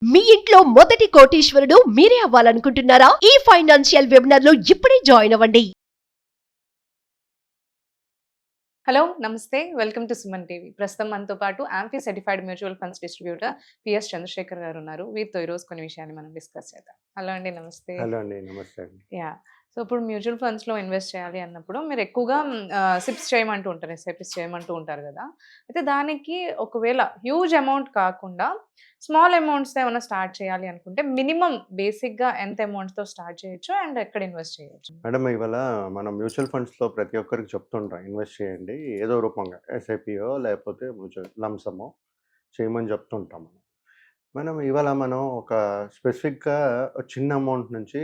మీ ఇంట్లో మొదటి కోటీశ్వరుడు మీరే అవ్వాలనుకుంటున్నారా? ఈ ఫైనాన్షియల్ వెబినార్ లో ఇప్పుడే జాయిన్ అవ్వండి. హలో నమస్తే వెల్కమ్ టు సుమన్ టీవీ. ప్రస్తుతం మనతో పాటు AMFI certified mutual funds distributor P S Chandrasekhar గారు ఉన్నారు. వీరితో ఈరోజు కొన్ని విషయాన్ని మనం డిస్కస్ చేద్దాం. హలో అండి, నమస్తే. హలో అండి, నమస్తే అండి. యా, సో ఇప్పుడు మ్యూచువల్ ఫండ్స్లో ఇన్వెస్ట్ చేయాలి అన్నప్పుడు మీరు ఎక్కువగా సిప్స్ చేయమంటూ ఉంటారు, ఎస్ఐపిస్ చేయమంటూ ఉంటారు కదా. అయితే దానికి ఒకవేళ హ్యూజ్ అమౌంట్ కాకుండా స్మాల్ అమౌంట్స్తో ఏమైనా స్టార్ట్ చేయాలి అనుకుంటే మినిమం బేసిక్గా ఎంత అమౌంట్తో స్టార్ట్ చేయొచ్చు అండ్ ఎక్కడ ఇన్వెస్ట్ చేయొచ్చు? మేడం, ఇవాళ మనం మ్యూచువల్ ఫండ్స్లో ప్రతి ఒక్కరికి చెప్తుంటాం, ఇన్వెస్ట్ చేయండి ఏదో రూపంగా, ఎస్ఐపియో లేకపోతే మ్యూచువల్ లంసమో చేయమని చెప్తుంటాం. మనం ఇవాళ మనం ఒక స్పెసిఫిక్గా చిన్న అమౌంట్ నుంచి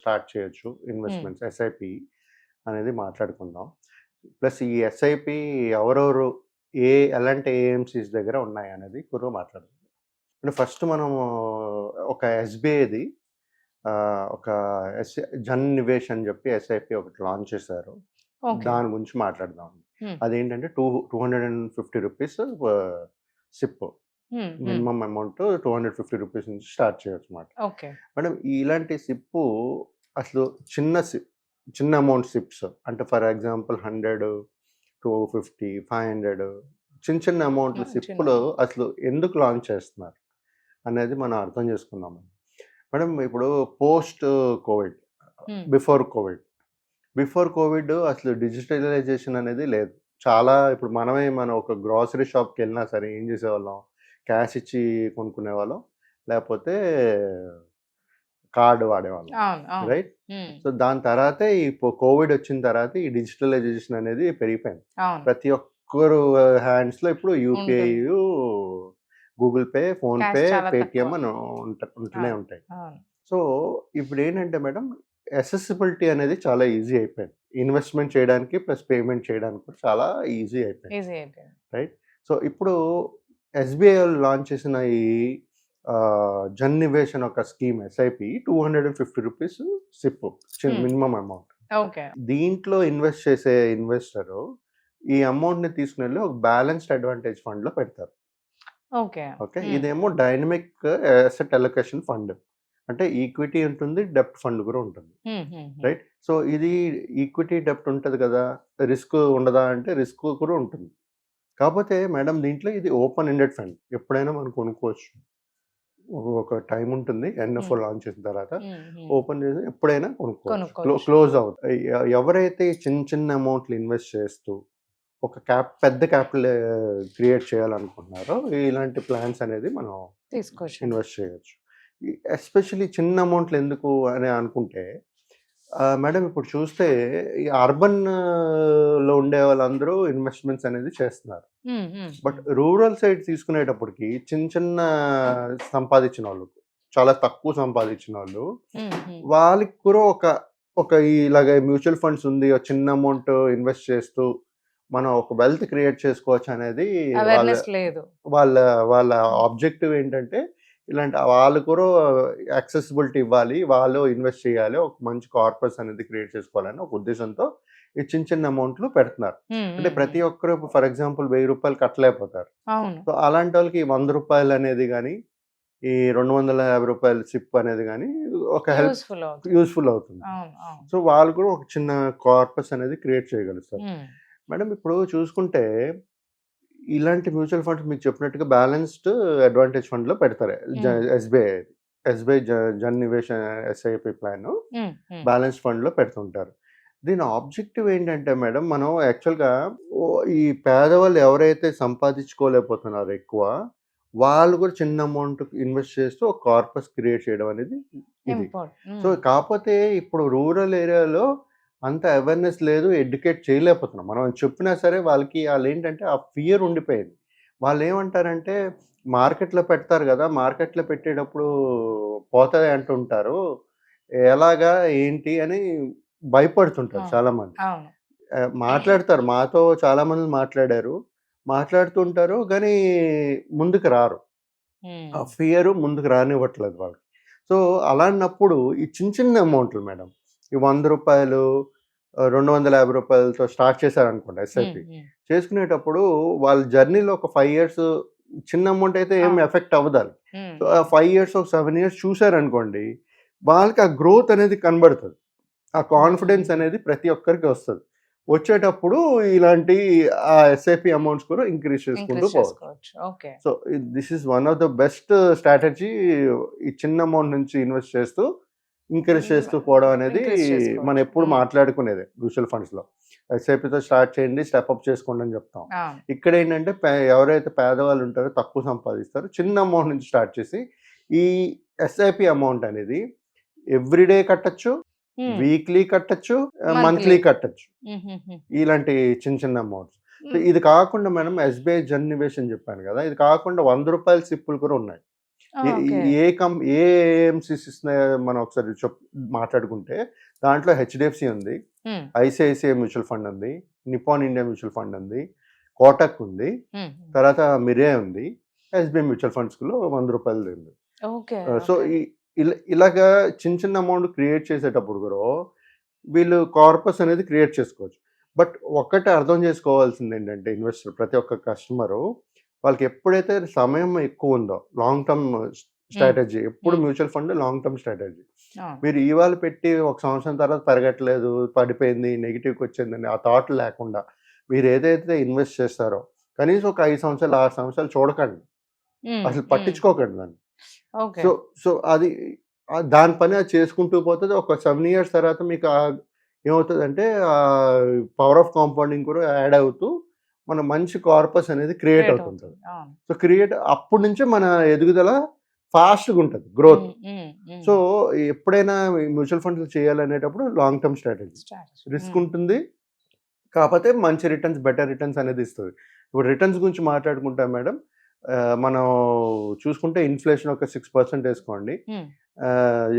స్టార్ట్ చేయొచ్చు ఇన్వెస్ట్మెంట్స్, ఎస్ఐపి అనేది మాట్లాడుకుందాం. ప్లస్ ఈ ఎస్ఐపి ఎవరెవరు ఎలాంటి ఏఎంసీస్ దగ్గర ఉన్నాయి అనేది కూడా మాట్లాడుకుందాం. అంటే ఫస్ట్ మనము ఒక ఎస్బీఐది ఒక జన్ నివేష్ అని చెప్పి ఎస్ఐపి ఒకటి లాంచ్ చేశారు. దాని గురించి మాట్లాడదాం. అదేంటంటే 250 rupees SIP, minimum amount 250 rupees నుంచి స్టార్ట్ చేయొచ్చు అన్నమాట. మేడం, ఇలాంటి సిప్పు అసలు చిన్న అమౌంట్ సిప్స్ అంటే ఫర్ ఎగ్జాంపుల్ 100, 250, 500 చిన్న అమౌంట్ల సిప్పులు అసలు ఎందుకు లాంచ్ చేస్తున్నారు అనేది మనం అర్థం చేసుకుందాం. మేడం, ఇప్పుడు పోస్ట్ కోవిడ్, బిఫోర్ కోవిడ్ అసలు డిజిటలైజేషన్ అనేది లేదు. చాలా ఇప్పుడు మన ఒక గ్రాసరీ షాప్కి వెళ్ళినా సరే ఏం చేసేవాళ్ళం, క్యాష్ ఇచ్చి కొనుక్కునే వాళ్ళం, లేకపోతే కార్డు వాడేవాళ్ళం, రైట్? సో దాని తర్వాతే ఈ కోవిడ్ వచ్చిన తర్వాత ఈ డిజిటలైజేషన్ అనేది పెరిగిపోయింది. ప్రతి ఒక్కరు హ్యాండ్స్లో ఇప్పుడు UPI, Google pay, phone pay, Paytm అని ఉంటూనే ఉంటాయి. సో ఇప్పుడు ఏంటంటే మేడం, అసెసిబిలిటీ అనేది చాలా ఈజీ అయిపోయింది. ఇన్వెస్ట్మెంట్ చేయడానికి ప్లస్ పేమెంట్ చేయడానికి కూడా చాలా ఈజీ అయిపోయింది, రైట్? సో ఇప్పుడు ఎస్బీఐ లాంచ్ చేసిన ఈ జన్ నివేష్ ఒక scheme SIP 250 rupees SIP, minimum amount. దీంట్లో ఇన్వెస్ట్ చేసే ఇన్వెస్టర్ ఈ అమౌంట్ ని తీసుకుని వెళ్ళి ఒక బ్యాలెన్స్డ్ అడ్వాంటేజ్ ఫండ్ లో పెడతారు. ఓకే, ఇదేమో డైనమిక్ అసెట్ అలొకేషన్ ఫండ్, అంటే ఈక్విటీ ఉంటుంది, డెప్ట్ ఫండ్ కూడా ఉంటుంది, రైట్? సో ఇది ఈక్విటీ డెప్ట్ ఉంటుంది కదా, రిస్క్ ఉండదా అంటే రిస్క్ కూడా ఉంటుంది. కాకపోతే మేడం దీంట్లో ఇది ఓపెన్ ఎండెడ్ ఫండ్, ఎప్పుడైనా మనం కొనుక్కోవచ్చు. ఒక టైం ఉంటుంది, ఎన్ఎఫ్ఓ లాంచ్ చేసిన తర్వాత ఓపెన్ చేసి ఎప్పుడైనా కొనుక్కోవచ్చు, క్లోజ్ అవుతుంది. ఎవరైతే చిన్న అమౌంట్లు ఇన్వెస్ట్ చేస్తూ ఒక పెద్ద క్యాపిటల్ క్రియేట్ చేయాలనుకుంటున్నారో ఇలాంటి ప్లాన్స్ అనేది మనం ఇన్వెస్ట్ చేయొచ్చు. ఎస్పెషల్లీ చిన్న అమౌంట్లు ఎందుకు అని అనుకుంటే మేడం, ఇప్పుడు చూస్తే ఈ అర్బన్ లో ఉండే వాళ్ళందరూ ఇన్వెస్ట్మెంట్స్ అనేది చేస్తున్నారు. బట్ రూరల్ సైడ్ తీసుకునేటప్పటికి చిన్న సంపాదించిన వాళ్ళు, చాలా తక్కువ సంపాదించిన వాళ్ళు, వాళ్ళకి కూడా ఒక ఇలాగ మ్యూచువల్ ఫండ్స్ ఉంది, చిన్న అమౌంట్ ఇన్వెస్ట్ చేస్తూ మనం ఒక వెల్త్ క్రియేట్ చేసుకోవచ్చు అనేది వాళ్ళ ఆబ్జెక్టివ్ ఏంటంటే, ఇలాంటి వాళ్ళు కూడా యాక్సెసిబిలిటీ ఇవ్వాలి, వాళ్ళు ఇన్వెస్ట్ చేయాలి, ఒక మంచి కార్పస్ అనేది క్రియేట్ చేసుకోవాలని ఒక ఉద్దేశంతో ఈ చిన్న అమౌంట్లు పెడుతున్నారు. అంటే ప్రతి ఒక్కరు ఫర్ ఎగ్జాంపుల్ 1000 రూపాయలు కట్టలేకపోతారు. సో అలాంటి వాళ్ళకి 100 రూపాయలు అనేది కానీ, ఈ 250 రూపాయల సిప్ అనేది కానీ ఒక యూస్ఫుల్ అవుతుంది. సో వాళ్ళు కూడా ఒక చిన్న కార్పస్ అనేది క్రియేట్ చేయగలుగుతారు. మేడం, ఇప్పుడు చూసుకుంటే ఇలాంటి మ్యూచువల్ ఫండ్స్ మీకు చెప్పినట్టుగా బ్యాలెన్స్డ్ అడ్వాంటేజ్ ఫండ్ లో పెడతారు. SBI Jan Nivesh SIP plan balanced fund లో పెడుతుంటారు. దీని ఆబ్జెక్టివ్ ఏంటంటే మేడం, మనం యాక్చువల్గా ఈ పేదవాళ్ళు ఎవరైతే సంపాదించుకోలేకపోతున్నారో ఎక్కువ, వాళ్ళు కూడా చిన్న అమౌంట్ ఇన్వెస్ట్ చేస్తూ ఒక కార్పస్ క్రియేట్ చేయడం అనేది ఇది. సో కాకపోతే ఇప్పుడు రూరల్ ఏరియాలో అంత అవేర్నెస్ లేదు, ఎడ్యుకేట్ చేయలేకపోతున్నాం. మనం చెప్పినా సరే వాళ్ళు ఏంటంటే ఆ ఫియర్ ఉండిపోయింది. వాళ్ళు ఏమంటారంటే మార్కెట్లో పెడతారు కదా, మార్కెట్లో పెట్టేటప్పుడు పోతుంది అంటుంటారు, ఎలాగా ఏంటి అని భయపడుతుంటారు చాలా మంది. మాట్లాడతారు, మాతో చాలా మంది మాట్లాడుతుంటారు కానీ ముందుకు రారు. ఆ ఫియర్ ముందుకు రానివ్వట్లేదు వాళ్ళకి. సో అలాంటప్పుడు ఈ చిన్న అమౌంట్లు మేడం, ఈ 100 రూపాయలు 250 రూపాయలతో స్టార్ట్ చేశారనుకోండి ఎస్ఐపి, చేసుకునేటప్పుడు వాళ్ళ జర్నీలో ఒక 5 years చిన్న అమౌంట్ అయితే ఏం ఎఫెక్ట్ అవ్వదాలి. సో 5 years 7 years చూసారనుకోండి, వాళ్ళకి ఆ గ్రోత్ అనేది కనబడుతుంది, ఆ కాన్ఫిడెన్స్ అనేది ప్రతి ఒక్కరికి వస్తుంది. వచ్చేటప్పుడు ఇలాంటి ఆ ఎస్ఐపి అమౌంట్స్ కూడా ఇంక్రీజ్ చేసుకుంటూ పోవచ్చు. So this is one of the best strategy. ఈ చిన్న అమౌంట్ నుంచి ఇన్వెస్ట్ చేస్తూ ఇంక్రీజ్ చేస్తూ పోవడం అనేది మనం ఎప్పుడు మాట్లాడుకునేది మ్యూచువల్ ఫండ్స్ లో. ఎస్ఐపితో స్టార్ట్ చేయండి, స్టెప్ అప్ చేసుకోండి అని చెప్తాం. ఇక్కడ ఏంటంటే ఎవరైతే పేదవాళ్ళు ఉంటారో, తక్కువ సంపాదిస్తారో, చిన్న అమౌంట్ నుంచి స్టార్ట్ చేసి ఈ ఎస్ఐపి అమౌంట్ అనేది ఎవ్రీడే కట్టచ్చు, వీక్లీ కట్టచ్చు, మంత్లీ కట్టచ్చు, ఇలాంటి చిన్న చిన్న అమౌంట్స్. ఇది కాకుండా మనం ఎస్బీఐ జన్ నివేశ్ అని చెప్పాను కదా, ఇది కాకుండా 100 రూపాయల సిప్పులు కూడా ఉన్నాయి. ఏ ఏఎంసీస్ ఇస్తున్నాయో మనం ఒకసారి మాట్లాడుకుంటే దాంట్లో హెచ్డిఎఫ్సి ఉంది, ఐసిఐసిఐ మ్యూచువల్ ఫండ్ ఉంది, నిపాన్ ఇండియా మ్యూచువల్ ఫండ్ ఉంది, కోటక్ ఉంది, తర్వాత మిరే ఉంది, ఎస్బీఐ మ్యూచువల్ ఫండ్స్ లో 100 రూపాయలు ఉంది. సో ఇలాగా చిన్న చిన్న అమౌంట్ క్రియేట్ చేసేటప్పుడు కూడా వీళ్ళు కార్పస్ అనేది క్రియేట్ చేసుకోవచ్చు. బట్ ఒక్కటే అర్థం చేసుకోవాల్సింది ఏంటంటే, ఇన్వెస్టర్ ప్రతి ఒక్క కస్టమరు వాళ్ళకి ఎప్పుడైతే సమయం ఎక్కువ ఉందో, లాంగ్ టర్మ్ స్ట్రాటజీ, ఎప్పుడు mutual fund long term strategy. మీరు ఇవాళ పెట్టి 1 సంవత్సరం తర్వాత పెరగట్లేదు, పడిపోయింది, నెగిటివ్కి వచ్చిందని ఆ థాట్ లేకుండా మీరు ఏదైతే ఇన్వెస్ట్ చేస్తారో కనీసం ఒక 5 సంవత్సరాలు 6 సంవత్సరాలు చూడకండి, అసలు పట్టించుకోకండి దాన్ని. సో అది దాని పని అది చేసుకుంటూ పోతుంది. ఒక 7 years తర్వాత మీకు ఏమవుతుందంటే పవర్ ఆఫ్ కాంపౌండింగ్ కూడా యాడ్ అవుతూ మన మంచి కార్పస్ అనేది క్రియేట్ అవుతుంటుంది. సో అప్పటి నుంచి మన ఎదుగుదల ఫాస్ట్గా ఉంటుంది, గ్రోత్. సో ఎప్పుడైనా మ్యూచువల్ ఫండ్స్ చేయాలనేటప్పుడు లాంగ్ టర్మ్ స్ట్రాటజీ, రిస్క్ ఉంటుంది, కాకపోతే మంచి రిటర్న్స్, బెటర్ రిటర్న్స్ అనేది ఇస్తుంది. ఇప్పుడు రిటర్న్స్ గురించి మాట్లాడుకుంటాం మేడం, మనం చూసుకుంటే ఇన్ఫ్లేషన్ ఒక 6% వేసుకోండి,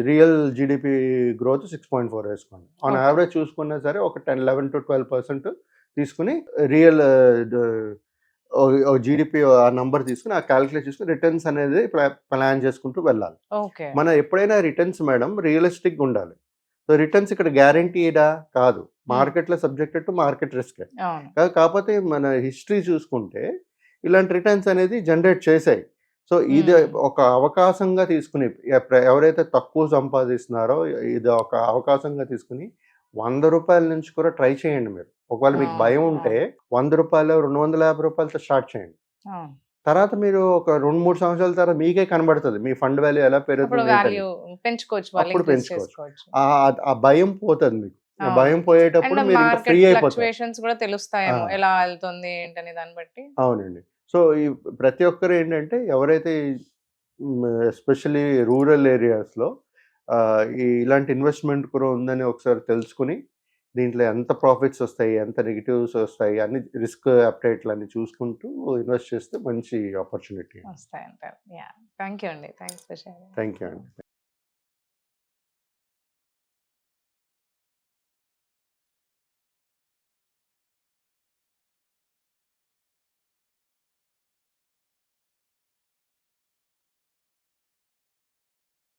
రియల్ జీడిపి గ్రోత్ 6.4 వేసుకోండి. ఆన్ యావరేజ్ చూసుకున్నా సరే ఒక 11 to 12% తీసుకుని రియల్ జీడిపి ఆ నంబర్ తీసుకుని ఆ క్యాలిక్యులేట్ చేసుకుని రిటర్న్స్ అనేది ప్లాన్ చేసుకుంటూ వెళ్ళాలి. మన ఎప్పుడైనా రిటర్న్స్ మేడం రియలిస్టిక్ ఉండాలి. సో రిటర్న్స్ ఇక్కడ గ్యారంటీడా కాదు, మార్కెట్లో సబ్జెక్టెడ్ టు మార్కెట్ రిస్క్. కాకపోతే మన హిస్టరీ చూసుకుంటే ఇలాంటి రిటర్న్స్ అనేది జనరేట్ చేశాయి. సో ఇది ఒక అవకాశంగా తీసుకుని ఎవరైతే తక్కువ సంపాదిస్తున్నారో ఇది ఒక అవకాశంగా తీసుకుని 100 రూపాయల నుంచి కూడా ట్రై చేయండి. మీరు ఒకవేళ మీకు భయం ఉంటే 100 రూపాయలు 250 రూపాయలతో స్టార్ట్ చేయండి. తర్వాత మీరు ఒక 2-3 సంవత్సరాల తర్వాత మీకే కనబడుతుంది మీ ఫండ్ వాల్యూ ఎలా పెరుగుతుంది, అప్పుడు పెంచుకోవచ్చు. ఆ భయం పోతుంది మీకు. భయం పోయేటప్పుడు మీరు ఇంకా ఫ్రీ అయిపోతారు. అవునండి. సో ఈ ప్రతి ఒక్కరు ఏంటంటే ఎవరైతే ఎస్పెషల్లీ రూరల్ ఏరియాస్లో ఇలాంటి ఇన్వెస్ట్మెంట్ కూడా ఉందని ఒకసారి తెలుసుకుని దీంట్లో ఎంత ప్రాఫిట్స్ వస్తాయి, ఎంత నెగిటివ్స్ వస్తాయి, అన్ని రిస్క్ అప్డేట్లు అన్ని చూసుకుంటూ ఇన్వెస్ట్ చేస్తే మంచి ఆపర్చునిటీ వస్తాయి అంటారు. థ్యాంక్ యూ అండి.